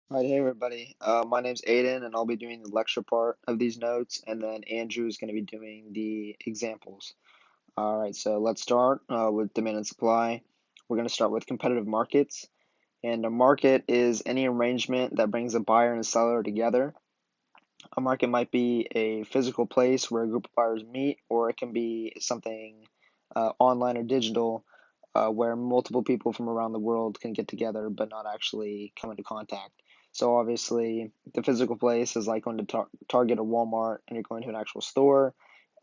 All right, hey everybody. My name's Aiden, and I'll be doing the lecture part of these notes, and then Andrew is going to be doing the examples. All right, so let's start with demand and supply. We're going to start with competitive markets, and a market is any arrangement that brings a buyer and a seller together. A market might be a physical place where a group of buyers meet, or it can be something online or digital where multiple people from around the world can get together but not actually come into contact. So obviously, the physical place is like going to Target or Walmart, and you're going to an actual store.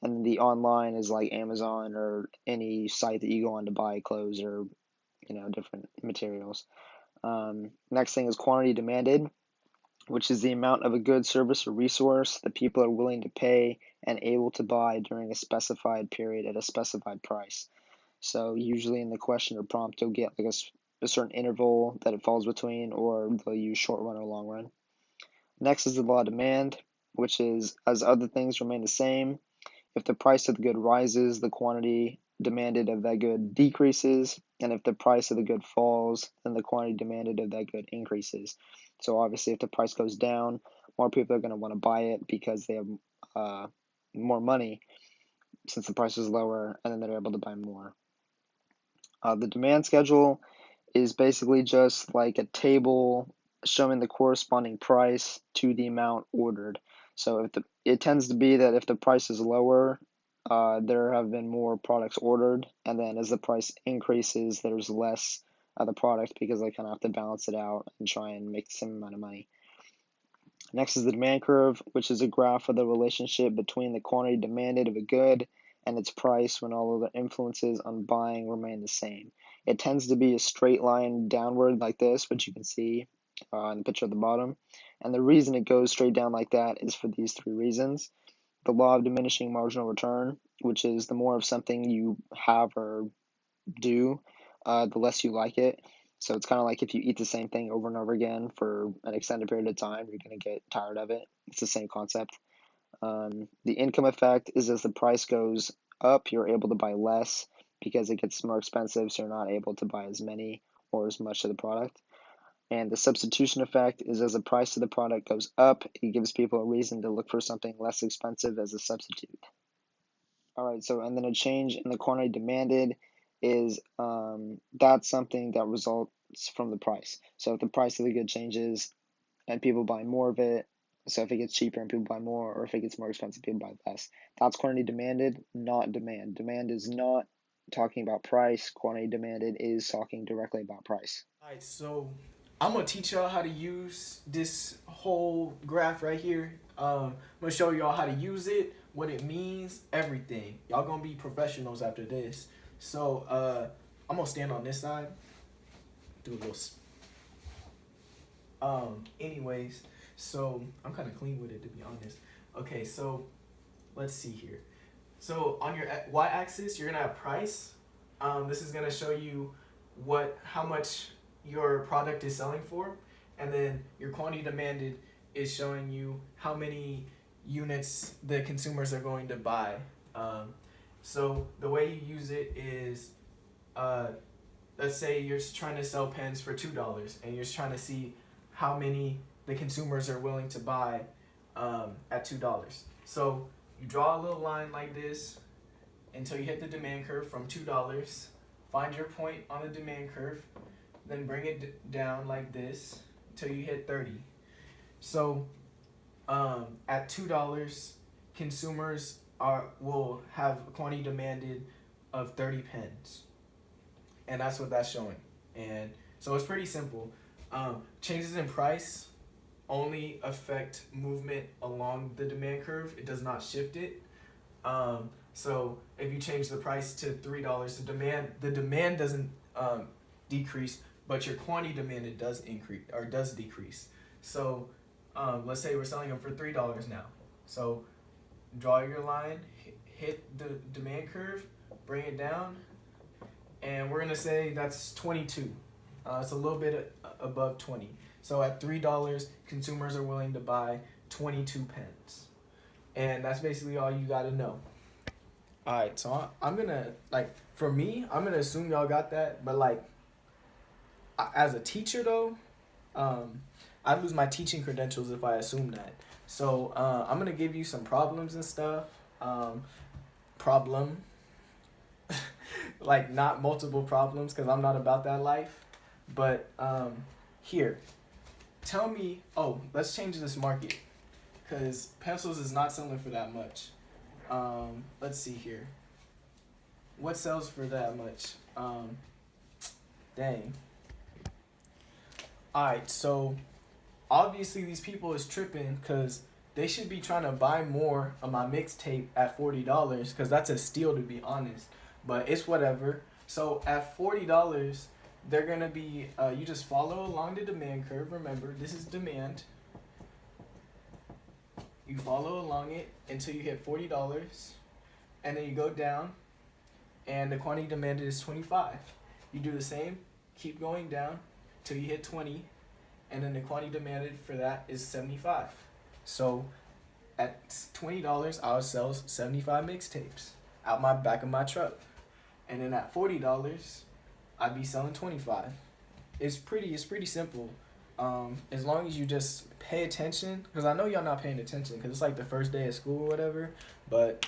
And the online is like Amazon or any site that you go on to buy clothes or different materials. Next thing is quantity demanded, which is the amount of a good, service, or resource that people are willing to pay and able to buy during a specified period at a specified price. So usually in the question or prompt, you'll get like a certain interval that it falls between, or they'll use short run or long run. Next is the law of demand, which is as other things remain the same, if the price of the good rises, the quantity demanded of that good decreases, and if the price of the good falls, then the quantity demanded of that good increases. So obviously, if the price goes down, more people are going to want to buy it because they have uh, more money since the price is lower, and then they're able to buy more. The demand schedule is basically just like a table showing the corresponding price to the amount ordered. So it tends to be that if the price is lower, there have been more products ordered, and then as the price increases, there's less of the product because they kind of have to balance it out and try and make the same amount of money. Next is the demand curve, which is a graph of the relationship between the quantity demanded of a good and its price when all of the influences on buying remain the same. It tends to be a straight line downward like this, which you can see in the picture at the bottom. And the reason it goes straight down like that is for these three reasons. The law of diminishing marginal return, which is the more of something you have or do, the less you like it. So it's kind of like if you eat the same thing over and over again for an extended period of time, you're going to get tired of it. It's the same concept. The income effect is as the price goes up, you're able to buy less because it gets more expensive, so you're not able to buy as many or as much of the product. And the substitution effect is as the price of the product goes up, it gives people a reason to look for something less expensive as a substitute. All right, so and then a change in the quantity demanded is that's something that results from the price. So if the price of the good changes and people buy more of it, so if it gets cheaper and people buy more, or if it gets more expensive, people buy less. That's quantity demanded, not demand. Demand is not talking about price. Quantity demanded is talking directly about price. Alright, so I'm gonna teach y'all how to use this whole graph right here. I'm gonna show y'all how to use it, what it means, everything. Y'all gonna be professionals after this. So I'm gonna stand on this side, do a little. Anyways, so I'm kind of clean with it to be honest. Okay, so let's see here. So on your y-axis, you're gonna have price. This is gonna show you how much your product is selling for, and then your quantity demanded is showing you how many units the consumers are going to buy. So the way you use it is, uh, let's say you're trying to sell pens for $2, and you're trying to see how many the consumers are willing to buy at $2. So you draw a little line like this until you hit the demand curve from $2. Find your point on the demand curve, then bring it down like this until you hit 30. So at $2, consumers will have a quantity demanded of 30 pens, and that's what that's showing. And so it's pretty simple. Changes in price only affect movement along the demand curve. It does not shift it. So if you change the price to $3, the demand doesn't decrease, but your quantity demanded does increase or does decrease. So let's say we're selling them for $3 now. So draw your line, hit the demand curve, bring it down, and we're gonna say that's 22. It's a little bit above 20. So at $3, consumers are willing to buy 22 pens, and that's basically all you gotta know. All right, so I'm gonna for me, I'm gonna assume y'all got that, but as a teacher though, um, I'd lose my teaching credentials if I assume that. So I'm gonna give you some problems and stuff. Um, problem, like not multiple problems, because I'm not about that life. But here, tell me. Oh, let's change this market, because pencils is not selling for that much. Let's see here. What sells for that much? Dang. All right, so obviously these people is tripping because they should be trying to buy more of my mixtape at $40 because that's a steal, to be honest. But it's whatever. So at $40, they're gonna be. You just follow along the demand curve. Remember, this is demand. You follow along it until you hit $40, and then you go down, and the quantity demanded is 25. You do the same, keep going down till you hit 20, and then the quantity demanded for that is 75. So at $20, I'll sell 75 mixtapes out my back of my truck, and then at $40, I'd be selling 25. It's pretty simple. As long as you just pay attention, because I know y'all not paying attention, because it's like the first day of school or whatever. But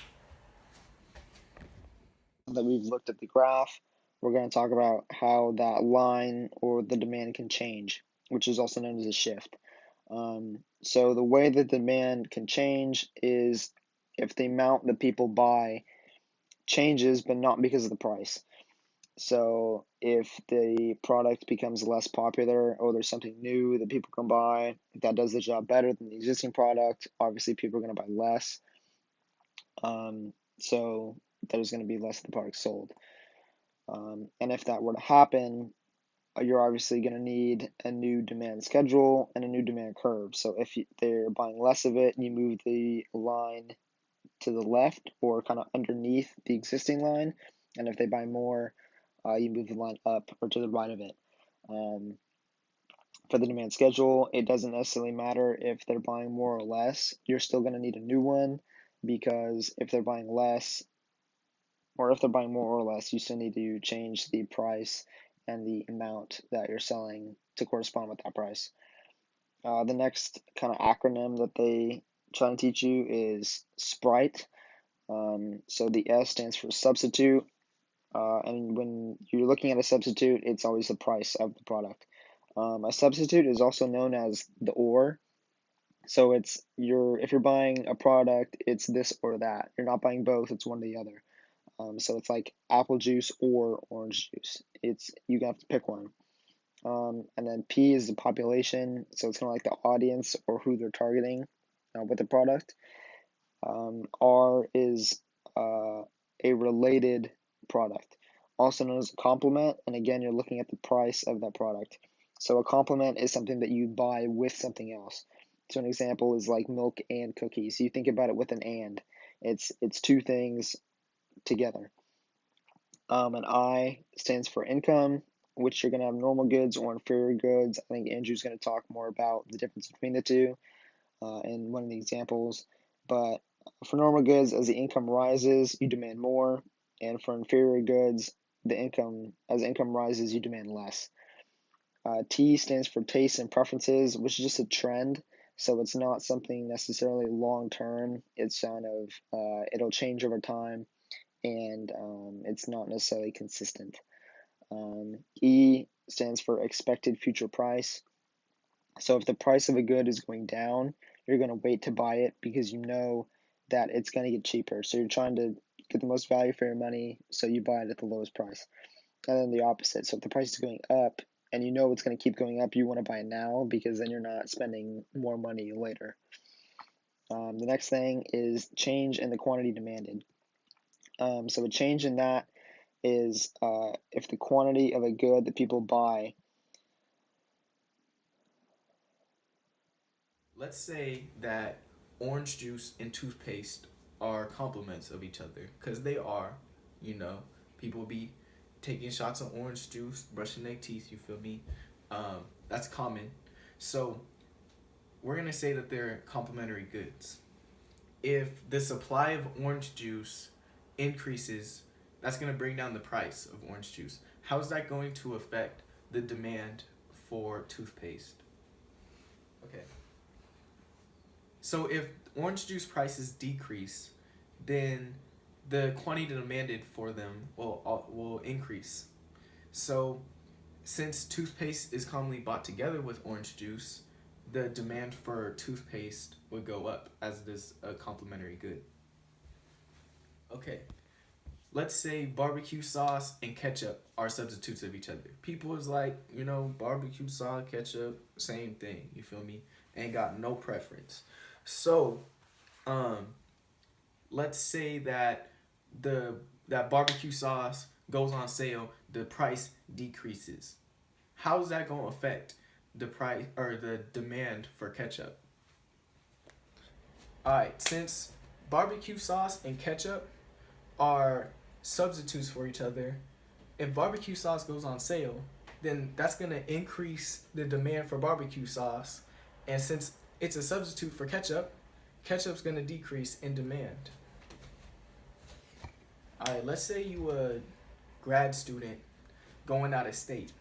That we've looked at the graph, we're going to talk about how that line or the demand can change, which is also known as a shift. So the way the demand can change is if the amount that people buy changes, but not because of the price. So if the product becomes less popular or there's something new that people can buy that does the job better than the existing product, obviously people are going to buy less. So there's going to be less of the product sold. And if that were to happen, you're obviously going to need a new demand schedule and a new demand curve. So if they're buying less of it, you move the line to the left or kind of underneath the existing line. And if they buy more, you move the line up or to the right of it. Um, for the demand schedule, it doesn't necessarily matter if they're buying more or less. You're still going to need a new one because if they're buying less, or if they're buying more or less, you still need to change the price and the amount that you're selling to correspond with that price. The next kind of acronym that they try to teach you is SPRITE. So the S stands for substitute, and when you're looking at a substitute, it's always the price of the product. A substitute is also known as the OR. So it's if you're buying a product, it's this or that. You're not buying both; it's one or the other. So it's like apple juice or orange juice. It's you have to pick one. And then P is the population, so it's kind of like the audience or who they're targeting with the product. R is a related product, also known as a complement. And again, you're looking at the price of that product. So a complement is something that you buy with something else. So an example is like milk and cookies. You think about it with an and. It's two things together. And I stands for income, which you're going to have normal goods or inferior goods. I think Andrew's going to talk more about the difference between the two in one of the examples. But for normal goods, as the income rises, you demand more, and for inferior goods, as income rises, you demand less. T stands for taste and preferences, which is just a trend. So it's not something necessarily long term. It's kind of it'll change over time, and it's not necessarily consistent. E stands for expected future price. So if the price of a good is going down, you're going to wait to buy it because you know that it's going to get cheaper. So you're trying to get the most value for your money, so you buy it at the lowest price. And then the opposite. So if the price is going up and you know it's going to keep going up, you want to buy it now because then you're not spending more money later. The next thing is change in the quantity demanded. So a change in that is if the quantity of a good that people buy. let's say that orange juice and toothpaste are complements of each other, because they are. You know, people be taking shots of orange juice, brushing their teeth. You feel me? That's common. So we're gonna say that they're complementary goods. If the supply of orange juice increases, that's going to bring down the price of orange juice. How is that going to affect the demand for toothpaste? So if orange juice prices decrease, then the quantity demanded for them will increase. So since toothpaste is commonly bought together with orange juice, the demand for toothpaste would go up as it is a complementary good. Okay, let's say barbecue sauce and ketchup are substitutes of each other. People is like, barbecue sauce, ketchup, same thing. You feel me? Ain't got no preference. So, um, let's say that the that barbecue sauce goes on sale, the price decreases. How's that gonna affect the price or the demand for ketchup? All right, since barbecue sauce and ketchup are substitutes for each other, if barbecue sauce goes on sale, then that's going to increase the demand for barbecue sauce. And since it's a substitute for ketchup, ketchup's going to decrease in demand. All right, let's say you a grad student going out of state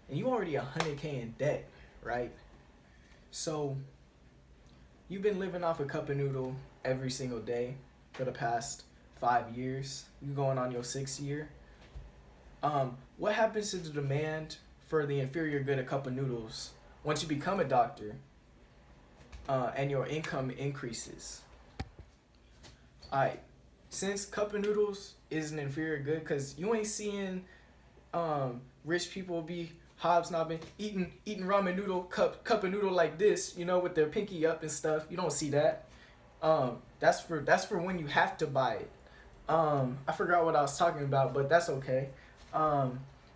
and you already 100K in debt, right? So you've been living off a cup of noodle every single day for the past 5 years. You going on your 6th year. What happens to the demand for the inferior good, a cup of noodles, once you become a doctor, and your income increases? All right, since cup of noodles is an inferior good, cause you ain't seeing rich people be hobnobbing, eating ramen noodle cup of noodle like this, with their pinky up and stuff. You don't see that. That's for when you have to buy it. I forgot what I was talking about, but that's okay.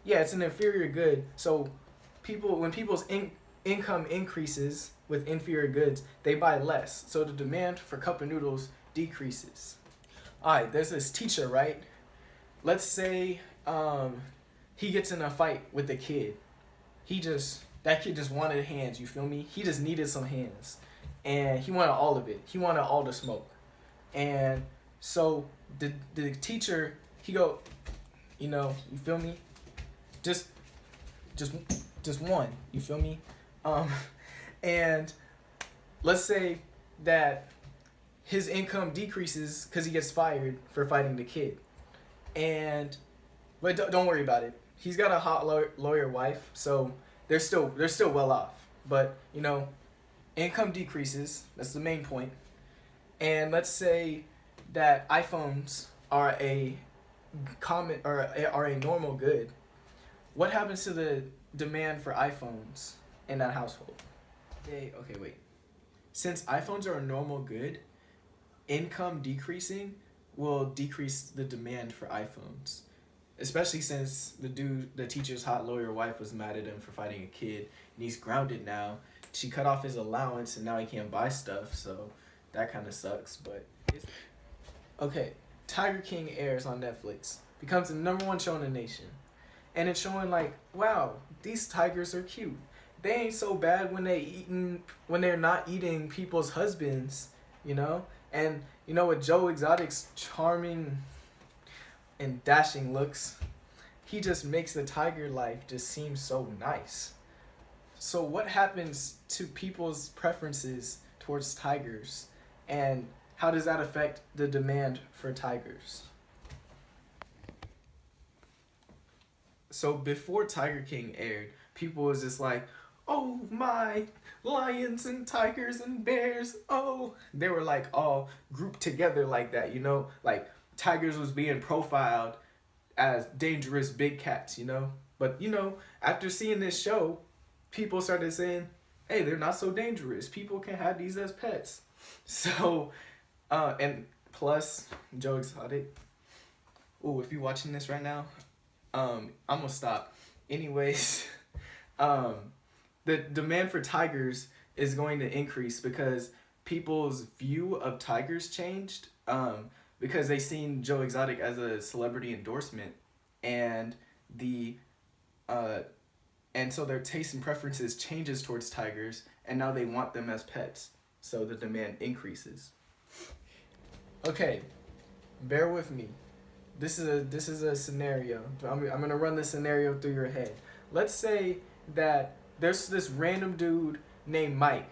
Yeah, it's an inferior good. So when people's income increases with inferior goods, they buy less. So the demand for cup of noodles decreases. All right, there's this teacher, right? Let's say he gets in a fight with a kid. That kid just wanted hands, you feel me? He just needed some hands. And he wanted all of it. He wanted all the smoke. And so the teacher, he go, you feel me? Just one, you feel me? And let's say that his income decreases because he gets fired for fighting the kid. But don't worry about it. He's got a hot lawyer wife, so they're still well off. But income decreases. That's the main point. And let's say that iPhones are a common or are a normal good. What happens to the demand for iPhones in that household? Okay, wait. Since iPhones are a normal good, income decreasing will decrease the demand for iPhones. Especially since the teacher's hot lawyer wife was mad at him for fighting a kid, and he's grounded now. She cut off his allowance, and now he can't buy stuff, so that kind of sucks. But okay, Tiger King airs on Netflix, becomes the #1 show in the nation, and it's showing like, wow, these tigers are cute. They ain't so bad when they're not eating people's husbands, And with Joe Exotic's charming and dashing looks, he just makes the tiger life just seem so nice. So what happens to people's preferences towards tigers, and how does that affect the demand for tigers? So before Tiger King aired, people was just like, oh my, lions and tigers and bears, oh. They were like all grouped together like that, like tigers was being profiled as dangerous big cats, But, after seeing this show, people started saying, hey, they're not so dangerous. People can have these as pets. So, and plus, Joe Exotic. Ooh, if you're watching this right now, I'm gonna stop. Anyways, the demand for tigers is going to increase because people's view of tigers changed. Because they seen Joe Exotic as a celebrity endorsement, and so their taste and preferences changes towards tigers, and now they want them as pets. So the demand increases. Okay, bear with me. This is a scenario. I'm gonna run the scenario through your head. Let's say that there's this random dude named Mike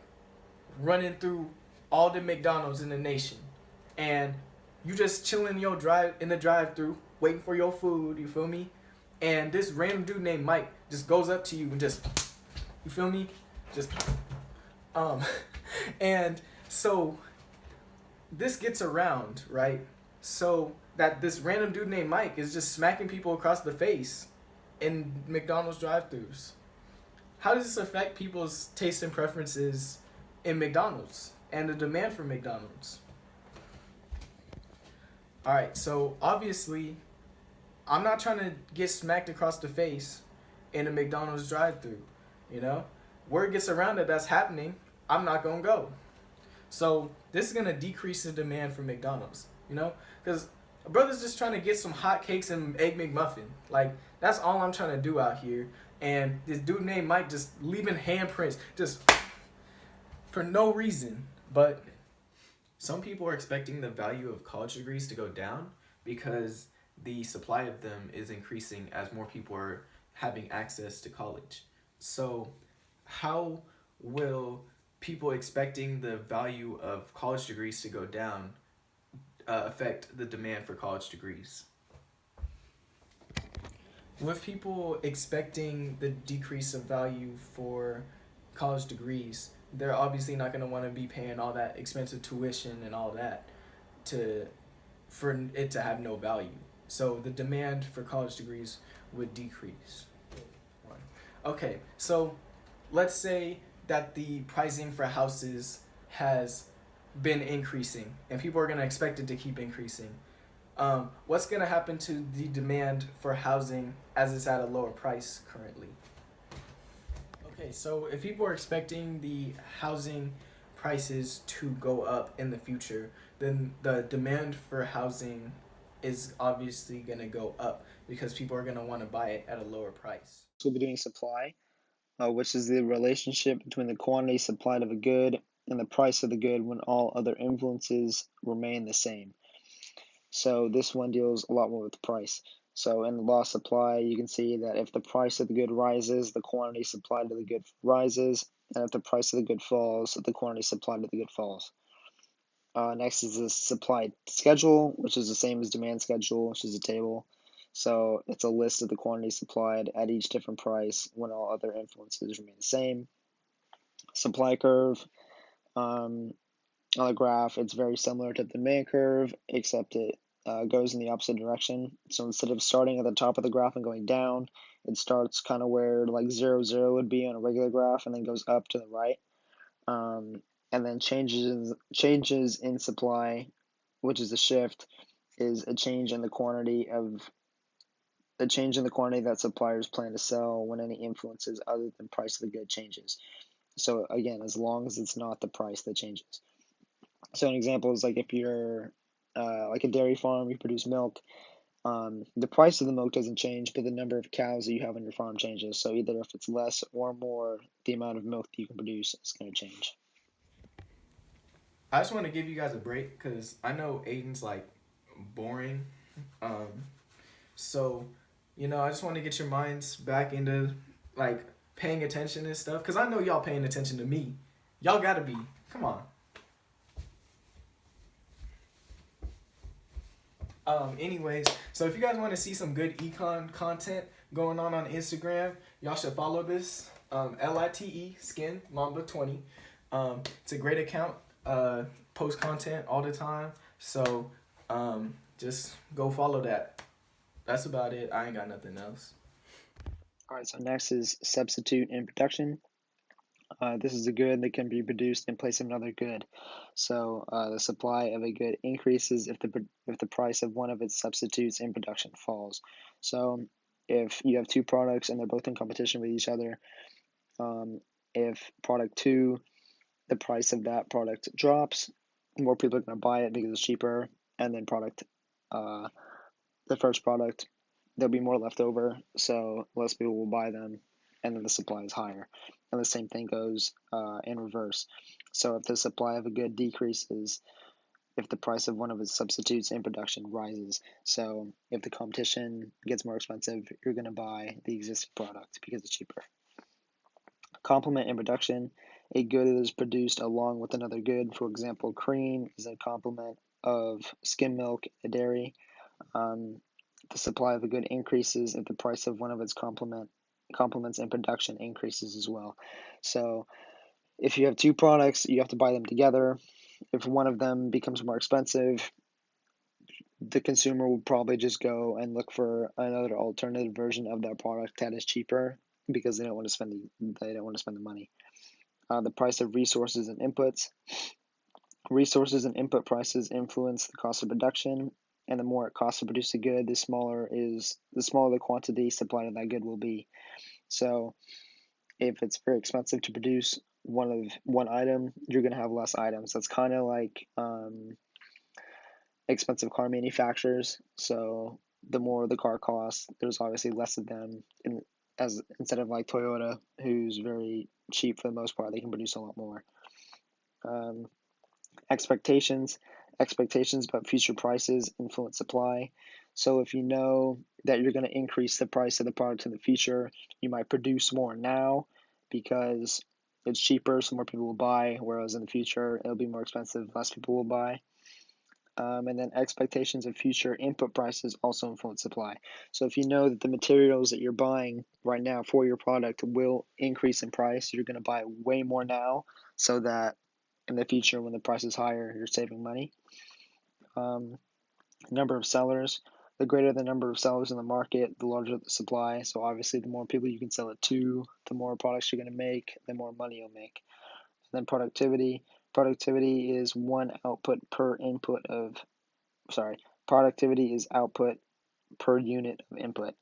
running through all the McDonald's in the nation, and you just chilling your drive in the drive-through, waiting for your food. You feel me? And this random dude named Mike just goes up to you and just, you feel me? Just um, and so this gets around, right? So that this random dude named Mike is just smacking people across the face in McDonald's drive-throughs. How does this affect people's tastes and preferences in McDonald's and the demand for McDonald's? All right, so obviously, I'm not trying to get smacked across the face in a McDonald's drive-through. You know, word gets around that that's happening. I'm not gonna go. So this is gonna decrease the demand for McDonald's. You know, because a brother's just trying to get some hot cakes and egg McMuffin. Like that's all I'm trying to do out here. And this dude named Mike just leaving handprints just for no reason. But some people are expecting the value of college degrees to go down because the supply of them is increasing as more people are having access to college. So, how will people expecting the value of college degrees to go down affect the demand for college degrees? With people expecting the decrease of value for college degrees, they're obviously not going to want to be paying all that expensive tuition and all that to for it to have no value. So the demand for college degrees would decrease. Okay, so let's say that the pricing for houses has been increasing and people are going to expect it to keep increasing. What's going to happen to the demand for housing as it's at a lower price currently? Okay, so if people are expecting the housing prices to go up in the future, then the demand for housing is obviously going to go up because people are going to want to buy it at a lower price. So we'll be doing supply, which is the relationship between the quantity supplied of a good and the price of the good when all other influences remain the same. So this one deals a lot more with price. So in the law of supply, you can see that if the price of the good rises, the quantity supplied to the good rises, and if the price of the good falls, the quantity supplied to the good falls. Next is the supply schedule, which is the same as demand schedule, which is a table. So it's a list of the quantity supplied at each different price when all other influences remain the same. Supply curve. On the graph, it's very similar to the demand curve, except it goes in the opposite direction. So instead of starting at the top of the graph and going down, it starts kind of where like 0, 0 would be on a regular graph and then goes up to the right. And then changes in supply, which is a shift, is a change in the quantity that suppliers plan to sell when any influences other than price of the good changes. So again, as long as it's not the price that changes. So an example is like if you're like a dairy farm, you produce milk. The price of the milk doesn't change, but the number of cows that you have on your farm changes. So either if it's less or more, the amount of milk that you can produce is going to change. I just want to give you guys a break because I know Aiden's like boring. Um, so, I just want to get your minds back into like paying attention and stuff because I know y'all paying attention to me. Y'all gotta be. Come on. Anyways, so if you guys want to see some good econ content going on Instagram, y'all should follow this LITE Skin Mamba 20. It's a great account. Post content all the time. So just go follow that. That's about it. I ain't got nothing else. All right, so next is substitute in production. This is a good that can be produced in place of another good. So the supply of a good increases if the price of one of its substitutes in production falls. So if you have two products and they're both in competition with each other, if product 2, the price of that product drops, more people are going to buy it because it's cheaper, and then the first product, there'll be more left over, so less people will buy them, and then the supply is higher. And the same thing goes in reverse. So if the supply of a good decreases, if the price of one of its substitutes in production rises. So if the competition gets more expensive, you're going to buy the existing product because it's cheaper. Complement in production A good is produced along with another good. For example, cream is a complement of skim milk at dairy. Um, the supply of a good increases if the price of one of its complements in production increases as well. So if you have two products, you have to buy them together. If one of them becomes more expensive, the consumer will probably just go and look for another alternative version of that product that is cheaper because they don't want to spend the money. The price of resources and inputs. Resources and input prices influence the cost of production, and the more it costs to produce a good, the smaller the quantity supplied of that good will be. So if it's very expensive to produce one item, you're gonna have less items. That's kind of like expensive car manufacturers. So the more the car costs, there's obviously less of them. As instead of like Toyota, who's very cheap for the most part, they can produce a lot more. Um, expectations expectations about future prices influence supply. So if you know that you're going to increase the price of the product in the future, you might produce more now because it's cheaper, so more people will buy, whereas in the future it'll be more expensive, less people will buy. And then expectations of future input prices also influence supply. So if you know that the materials that you're buying right now for your product will increase in price, you're going to buy way more now so that in the future, when the price is higher, you're saving money. Um, Number of sellers. The greater the number of sellers in the market, the larger the supply. So obviously, the more people you can sell it to, the more products you're going to make, the more money you'll make. And then productivity. Productivity is one output per input of, sorry, productivity is output per unit of input.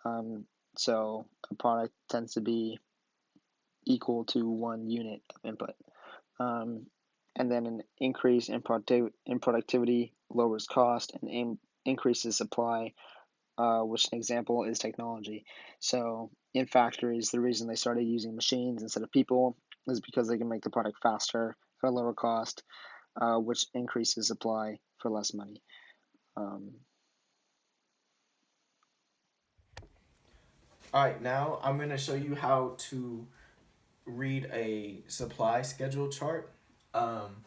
Um, so a product tends to be equal to 1 unit of input. Um, and then an increase in productivity lowers cost and increases supply, which an example is technology. So in factories, the reason they started using machines instead of people is because they can make the product faster at a lower cost, which increases supply for less money. Um, All right, now I'm going to show you how to read a supply schedule chart. Um,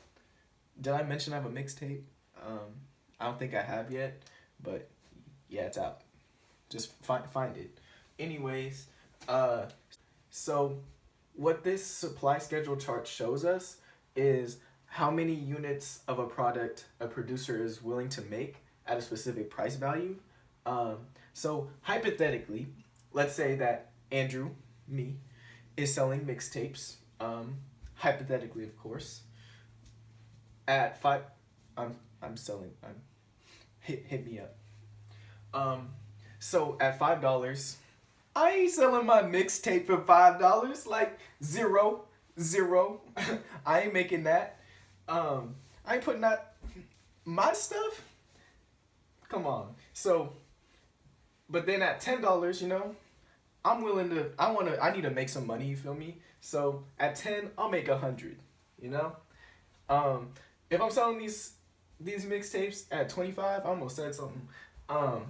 did I mention I have a mixtape? Um, I don't think I have yet, but yeah, it's out. Just find it. Anyways, uh, so what this supply schedule chart shows us is how many units of a product a producer is willing to make at a specific price value. Um, so hypothetically, let's say that Andrew, me, is selling mixtapes. Hypothetically, of course, at five, I'm selling. Hit me up. Um, so at $5, I ain't selling my mixtape for $5. Like zero. I ain't making that. I ain't putting that my stuff. Come on. So, but then at $10, I'm willing to. I need to make some money. You feel me? So at 10, I'll make 100. You know. Um, if I'm selling these mixtapes at 25, I almost said something.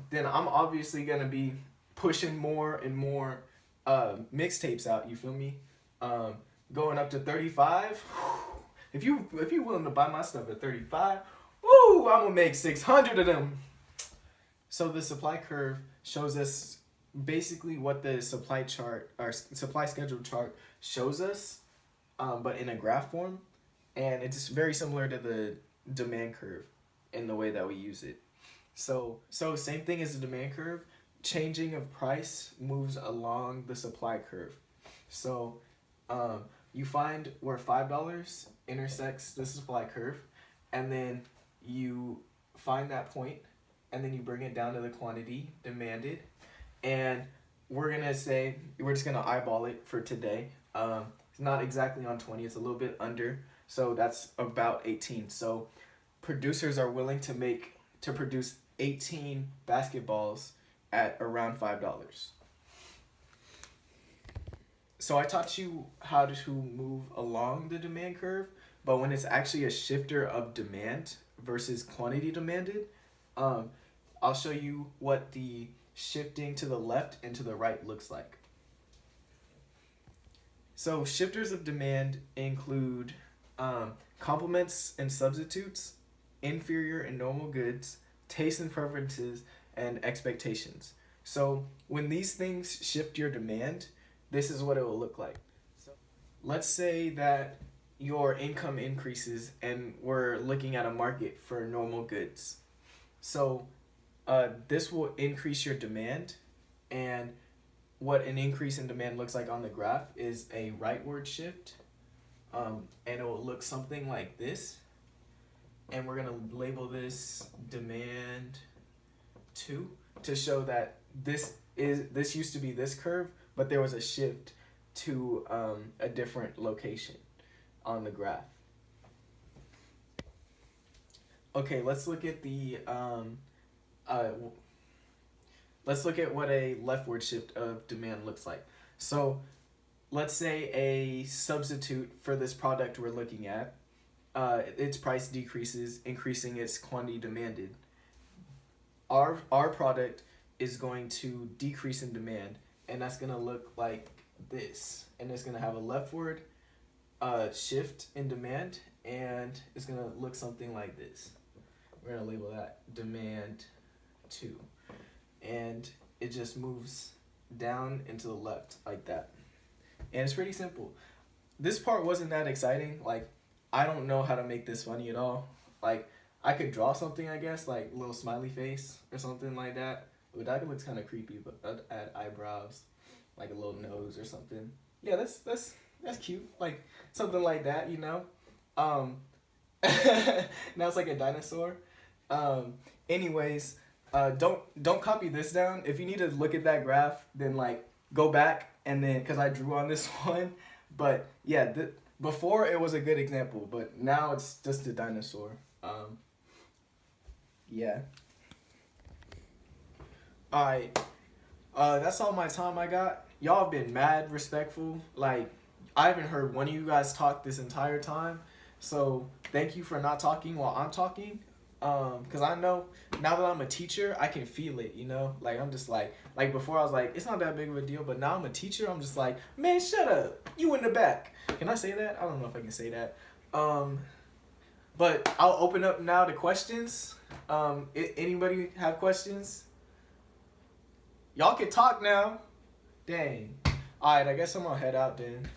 Then I'm obviously gonna be pushing more and more mixtapes out. You feel me? Um, Going up to 35. If you willing to buy my stuff at 35, woo, I'm gonna make 600 of them. So the supply curve shows us basically what the supply chart or supply schedule chart shows us, but in a graph form, and it's very similar to the demand curve in the way that we use it. So same thing as the demand curve, changing of price moves along the supply curve. So you find where $5 intersects the supply curve, and then you find that point, and then you bring it down to the quantity demanded, and we're just gonna eyeball it for today. It's not exactly on 20; it's a little bit under. So that's about 18. So producers are willing to produce 18 basketballs at around $5. So I taught you how to move along the demand curve, but when it's actually a shifter of demand versus quantity demanded, um, I'll show you what the shifting to the left and to the right looks like. So shifters of demand include complements and substitutes, inferior and normal goods, tastes and preferences, and expectations. So when these things shift your demand, this is what it will look like. So let's say that your income increases and we're looking at a market for normal goods. So this will increase your demand, and what an increase in demand looks like on the graph is a rightward shift, and it will look something like this. And we're gonna label this demand 2 to show that this used to be this curve, but there was a shift to a different location on the graph. Okay, let's look at the uh, let's look at what a leftward shift of demand looks like. So let's say a substitute for this product we're looking at, its price decreases, increasing its quantity demanded. Our product is going to decrease in demand, and that's gonna look like this, and it's gonna have a leftward shift in demand, and it's gonna look something like this. We're gonna label that demand 2, and it just moves down and to the left like that. And it's pretty simple. This part wasn't that exciting. Like, I don't know how to make this funny at all. Like, I could draw something, I guess, like a little smiley face or something like that. But that looks kind of creepy, but I'd add eyebrows, like a little nose or something. Yeah, that's cute. Like, something like that, you know? Now it's like a dinosaur. Anyways, don't copy this down. If you need to look at that graph, then like go back and then, because I drew on this one. But yeah, before it was a good example, but now it's just a dinosaur. Yeah. All right. That's all my time I got. Y'all have been mad respectful. Like, I haven't heard one of you guys talk this entire time. So thank you for not talking while I'm talking. Cause I know now that I'm a teacher, I can feel it, you know? Like, I'm just like before I was like, it's not that big of a deal, but now I'm a teacher, I'm just like, man, shut up. You in the back. Can I say that? I don't know if I can say that. But I'll open up now to questions. Anybody have questions? Y'all can talk now. Dang. Alright, I guess I'm gonna head out then.